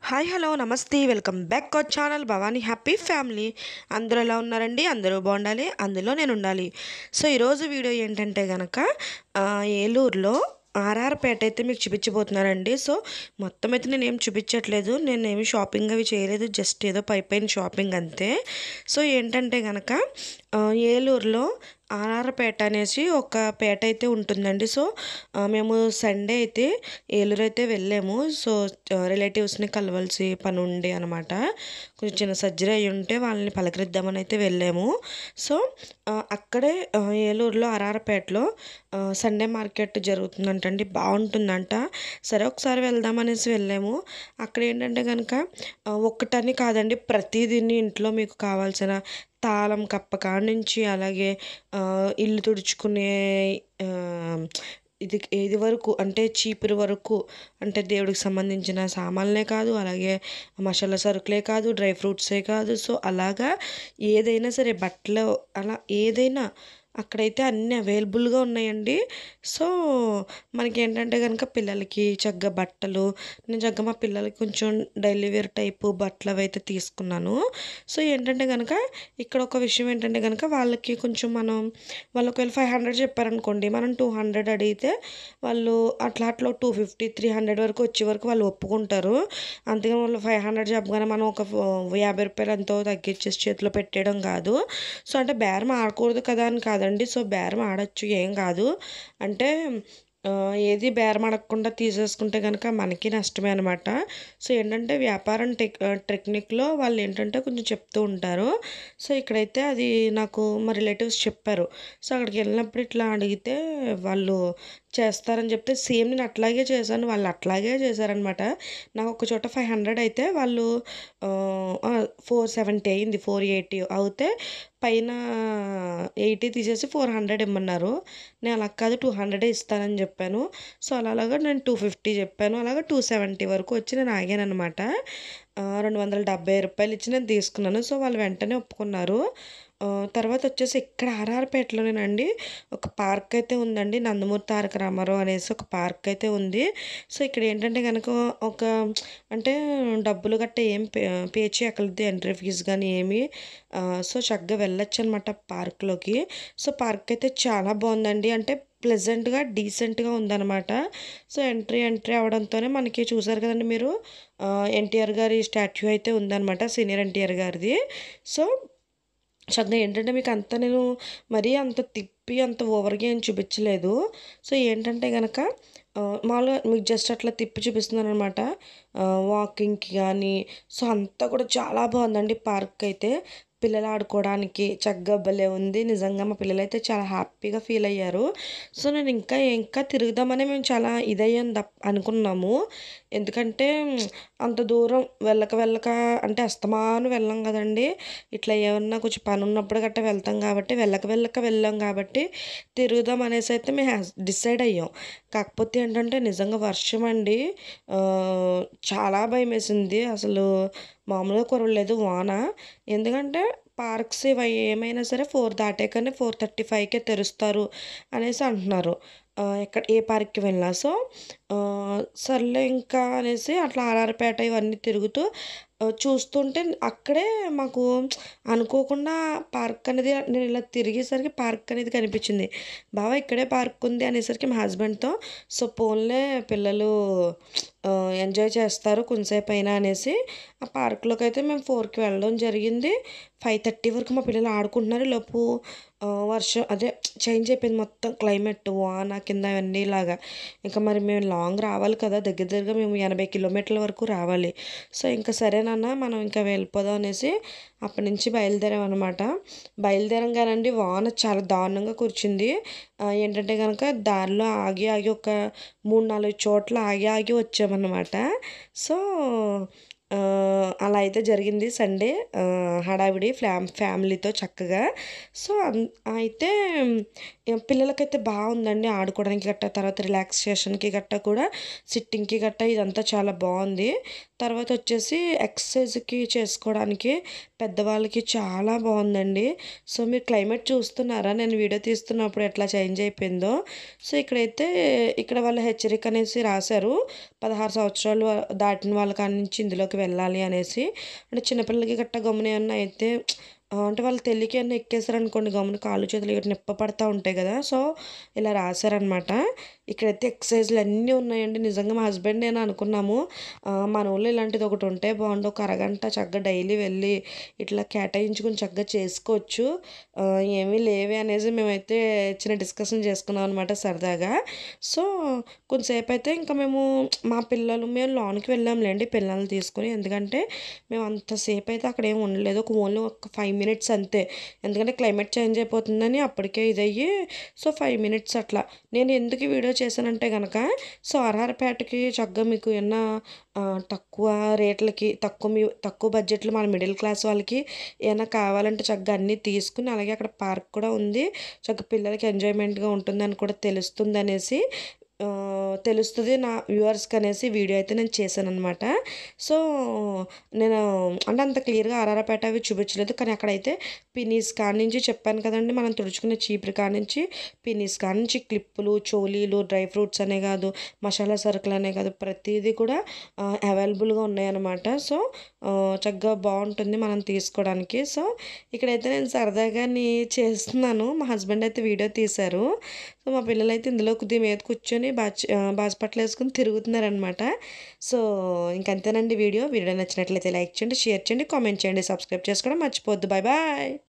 Hi hello నమస్తే welcome back our channel Bhavani happy family. అందరూ ఎలా ఉన్నారండి? అందరూ బాగుండాలి, అందులో నేను ఉండాలి. సో ఈరోజు వీడియో ఏంటంటే కనుక ఏలూరులో ఆర్ఆర్పేట అయితే మీకు చూపించబోతున్నానండి. సో మొత్తం అయితే నేను ఏం చూపించట్లేదు, నేను ఏమి షాపింగ్ అవి చేయలేదు, జస్ట్ ఏదో పైన షాపింగ్ అంతే. సో ఏంటంటే కనుక ఏలూరులో ఆర్ఆర్పేట అనేసి ఒక పేట అయితే ఉంటుందండి. సో మేము సండే అయితే ఏలూరు అయితే వెళ్ళాము. సో రిలేటివ్స్ని కలవాల్సి పని ఉండి అనమాట, కొంచెం చిన్న సర్జరీ అయ్యి ఉంటే వాళ్ళని పలకరిద్దామని అయితే వెళ్ళాము. సో అక్కడే ఏలూరులో ఆర్ఆర్పేటలో సండే మార్కెట్ జరుగుతుందంటండి, బాగుంటుందంట. సరే ఒకసారి వెళ్దామనేసి వెళ్ళాము. అక్కడ ఏంటంటే కనుక ఒక్కటని కాదండి, ప్రతిదీని ఇంట్లో మీకు కావాల్సిన తాళం కప్ప కాడ నుంచి అలాగే ఇల్లు తుడుచుకునే ఇది వరకు అంటే చీపురు వరకు, అంటే దేవుడికి సంబంధించిన సామాన్లే కాదు, అలాగే మసాలా సరుకులే కాదు, డ్రై ఫ్రూట్సే కాదు. సో అలాగా ఏదైనా సరే బట్టలు అలా ఏదైనా అక్కడైతే అన్నీ అవైలబుల్గా ఉన్నాయండి. సో మనకి ఏంటంటే కనుక పిల్లలకి చక్కగా బట్టలు, నేను చక్కగా మా పిల్లలకి కొంచెం డైలీ వేర్ టైపు బట్టలు అవి అయితే తీసుకున్నాను. సో ఏంటంటే కనుక ఇక్కడ ఒక విషయం ఏంటంటే కనుక వాళ్ళకి కొంచెం వాళ్ళు ఒకవేళ 500 చెప్పారనుకోండి, మనం 200 అడిగితే వాళ్ళు అట్లా 250 300 వరకు వచ్చే వరకు వాళ్ళు ఒప్పుకుంటారు. అంతేగాని వాళ్ళు 500 చెప్పగానే మనం ఒక 50 రూపాయలు ఎంతో తగ్గించేసి చేతిలో పెట్టేయడం కాదు. సో అంటే బేరం ఆడకూడదు కదా అని కాదండి. సో బేరం ఆడచ్చు, ఏం కాదు. అంటే ఏది బేరం ఆడకుండా తీసేసుకుంటే కనుక మనకి నష్టమే అనమాట. సో ఏంటంటే వ్యాపారం టెక్నిక్లో వాళ్ళు ఏంటంటే కొంచెం చెప్తూ ఉంటారు. సో ఇక్కడైతే అది నాకు మా రిలేటివ్స్ చెప్పారు. సో అక్కడికి వెళ్ళినప్పుడు ఇట్లా అడిగితే వాళ్ళు చేస్తారని చెప్తే సేమ్ నేను అట్లాగే చేశాను, వాళ్ళు అట్లాగే చేశారనమాట. నాకు ఒక చోట 500 అయితే వాళ్ళు 470 అయింది, 480 అవుతే పైన 80 తీసేసి 400 ఇమ్మన్నారు. నేను అలా కాదు 200 ఇస్తానని చెప్పాను. సో అలాగా నేను 250 చెప్పాను, అలాగా 270 వరకు వచ్చి నేను ఆగాను అనమాట. 270 రూపాయలు ఇచ్చి నేను తీసుకున్నాను. సో వాళ్ళు వెంటనే ఒప్పుకున్నారు. తర్వాత వచ్చేసి ఇక్కడ ఆర్ఆర్పేటలోనేనండి ఒక పార్క్ అయితే ఉందండి, నందమూరి తారక రామారావు అనేసి ఒక పార్క్ అయితే ఉంది. సో ఇక్కడ ఏంటంటే కనుక ఒక అంటే డబ్బులు గట్ట ఏం పే చేయక్కర్లేదు, ఎంట్రీ ఫీజు కానీ ఏమి. సో చక్కగా వెళ్ళొచ్చు అనమాట పార్క్లోకి. సో పార్క్ అయితే చాలా బాగుందండి, అంటే ప్లెజెంట్గా డీసెంట్గా ఉందన్నమాట. సో ఎంట్రీ అవడంతోనే మనకి చూసారు కదండి మీరు, ఎన్టీఆర్ గారి స్టాచ్యూ అయితే ఉందన్నమాట, సీనియర్ ఎన్టీఆర్ గారిది. సో చక్కగా ఏంటంటే మీకు అంత నేను మరీ అంత తిప్పి అంత ఓవర్గా ఏం చూపించలేదు. సో ఏంటంటే కనుక మామూలుగా మీకు జస్ట్ అట్లా తిప్పి చూపిస్తున్నాను అనమాట, వాకింగ్కి కానీ. సో అంతా కూడా చాలా బాగుందండి పార్క్ అయితే, పిల్లలు ఆడుకోవడానికి చక్కగా భలే ఉంది. నిజంగా మా పిల్లలు అయితే చాలా హ్యాపీగా ఫీల్ అయ్యారు. సో నేను ఇంకా ఇంకా తిరుగుదామని మేము చాలా ఇదయ్యాం అనుకున్నాము. ఎందుకంటే అంత దూరం వెళ్ళక అంటే అస్తమాను వెళ్ళాం కదండి, ఇట్లా ఏమన్నా కొంచెం పని ఉన్నప్పుడు గట్టా వెళ్తాం కాబట్టి వెళ్ళక వెళ్ళాం కాబట్టి తిరుగుదాం అనేసి అయితే మేము డిసైడ్ అయ్యాం. కాకపోతే ఏంటంటే నిజంగా వర్షం అండి, చాలా భయం వేసింది అసలు, మామూలుగా కురవలేదు వాన. ఎందుకంటే పార్క్స్ ఇవి ఏమైనా సరే 4 దాటాకనే 4:35కే తెరుస్తారు అనేసి అంటున్నారు, ఏ పార్క్కి వెళ్ళినా. సో సర్లే ఇంకా అనేసి అట్లా ఆర్ఆర్పేట ఇవన్నీ తిరుగుతూ చూస్తుంటే అక్కడే మాకు అనుకోకుండా పార్క్ అనేది, నేను ఇలా తిరిగేసరికి పార్క్ అనేది కనిపించింది. బావా ఇక్కడే పార్క్ ఉంది అనేసరికి మా హస్బెండ్తో, సో పోన్లే పిల్లలు ఎంజాయ్ చేస్తారు కొంతసేపు అయినా అనేసి ఆ పార్క్లోకి అయితే మేము 4కి వెళ్ళడం జరిగింది. 5:30 వరకు మా పిల్లలు ఆడుకుంటున్నారు. లోపు వర్షం అదే చేంజ్ అయిపోయింది మొత్తం క్లైమేట్, వాన కింద అవన్నీ ఇలాగా. ఇంకా మరి మేము లాంగ్ రావాలి కదా, దగ్గరగా మేము 80 కిలోమీటర్ల వరకు రావాలి. సో ఇంకా సరేనన్నా మనం ఇంకా వెళ్ళిపోదాం అనేసి అప్పటి నుంచి బయలుదేరాం అనమాట. బయలుదేరంగానండి వాన చాలా దారుణంగా కురిచింది. ఏంటంటే కనుక దారిలో ఆగి ఒక 3-4 చోట్ల ఆగి వచ్చామన్నమాట. సో అలా అయితే జరిగింది సండే హడావిడి ఫ్యామిలీతో చక్కగా. సో అయితే పిల్లలకైతే బాగుందండి ఆడుకోవడానికి గట్టా, తర్వాత రిలాక్సేషన్కి గట్టా కూడా, సిట్టింగ్కి గట్టా ఇదంతా చాలా బాగుంది. తర్వాత వచ్చేసి ఎక్సర్సైజ్‌కి చేసుకోవడానికి పెద్దవాళ్ళకి చాలా బాగుందండి. సో, మీరు క్లైమేట్ చూస్తున్నారా? నేను వీడియో తీస్తున్నప్పుడు ఎట్లా చేంజ్ అయిపోయిందో. సో, ఇక్కడ వాళ్ళు హెచ్చరిక అనేసి రాశారు. 16 సంవత్సరాలు దాటిన వాళ్ళ కాడ్నుంచి ఇందులోకి వెళ్ళాలి అనేసి. అంటే చిన్నపిల్లలకి గట్టా గమ్మున ఏమన్నా అయితే అంటే వాళ్ళు తెలియక ఏమన్నా ఎక్కేసారనుకోండి గమ్మున కాళ్ళు, చేతులు గట్రా నిప్ప పడతా ఉంటాయి కదా! సో, ఇలా రాశారనమాట. ఇక్కడైతే ఎక్సర్సైజ్‌లు అన్నీ ఉన్నాయండి. నిజంగా మా హస్బెండ్ నేను అనుకున్నాము. మన ఊళ్ళో ఇలాంటిది ఒకటి ఉంటే బాగుండు. ఒక అరగంట చక్కగా డైలీ వెళ్ళి ఇట్లా కేటాయించుకొని చక్కగా చేసుకోవచ్చు. ఏమీ లేవే అనేసి మేమైతే చిన్న డిస్కషన్ చేసుకున్నాం అనమాట సరదాగా. సో, కొంతసేపయితే ఇంకా మేము లోనికి వెళ్ళాంలేండి పిల్లల్ని తీసుకొని. ఎందుకంటే మేము అంతసేపయితే అక్కడేమి ఉండలేదు. ఓన్లీ ఒక 5 మినిట్స్ అంతే. ఎందుకంటే క్లైమేట్ చేంజ్ అయిపోతుందని అప్పటికే ఇదయ్యి సో, 5 మినిట్స్ అట్లా. నేను ఎందుకు ఈ వీడియో చేశానంటే గనక సో, ఆర్ఆర్‌పేటకి చక్కగా మీకు ఏమన్నా తక్కువ రేట్లకి తక్కువ బడ్జెట్‌లో మన మిడిల్ క్లాస్ వాళ్ళకి ఏమన్నా కావాలంటే చక్కగా అన్నీ తీసుకొని అలాగే అక్కడ పార్క్ కూడా ఉంది. చక్కగా పిల్లలకి ఎంజాయ్‌మెంట్‌గా ఉంటుందని కూడా తెలుస్తుందనేసి తెలుస్తది నా వ్యూవర్స్‌కనేసి వీడియో అయితే నేను చేశాననమాట. సో, నేను అంటే అంత క్లియర్‌గా ఆర్ఆర్‌పేట అవి చూపించలేదు. కానీ అక్కడైతే పిన్నీస్ కాడ్నుంచి చెప్పాను కదండీ! మనం తుడుచుకునే చీపురు కాడ్నుంచి, పిన్నీస్ కాడ్నుంచి క్లిప్పులు, చోలీలు, డ్రై ఫ్రూట్స్ అనే కాదు, మసాలా సరుకులనే కాదు ప్రతీదీ కూడా అవైలబుల్‌గా ఉన్నాయన్నమాట. సో, చక్కగా బావుంటుంది మనం తీసుకోవడానికి. సో, ఇక్కడైతే నేను సరదాగాని చేస్తున్నాను. మా హస్బెండ్ అయితే వీడియో తీశారు. సో, మా పిల్లలైతే ఇందులో దీని మీద కూర్చొని బాజుపట్లేసుకొని తిరుగుతున్నారనమాట. సో, ఇంకంతేనండి వీడియో. వీడియో నచ్చినట్లయితే లైక్ చేయండి, షేర్ చేయండి, కామెంట్ చేయండి, సబ్స్క్రైబ్ చేసుకోవడం మర్చిపోవద్దు. Bye bye.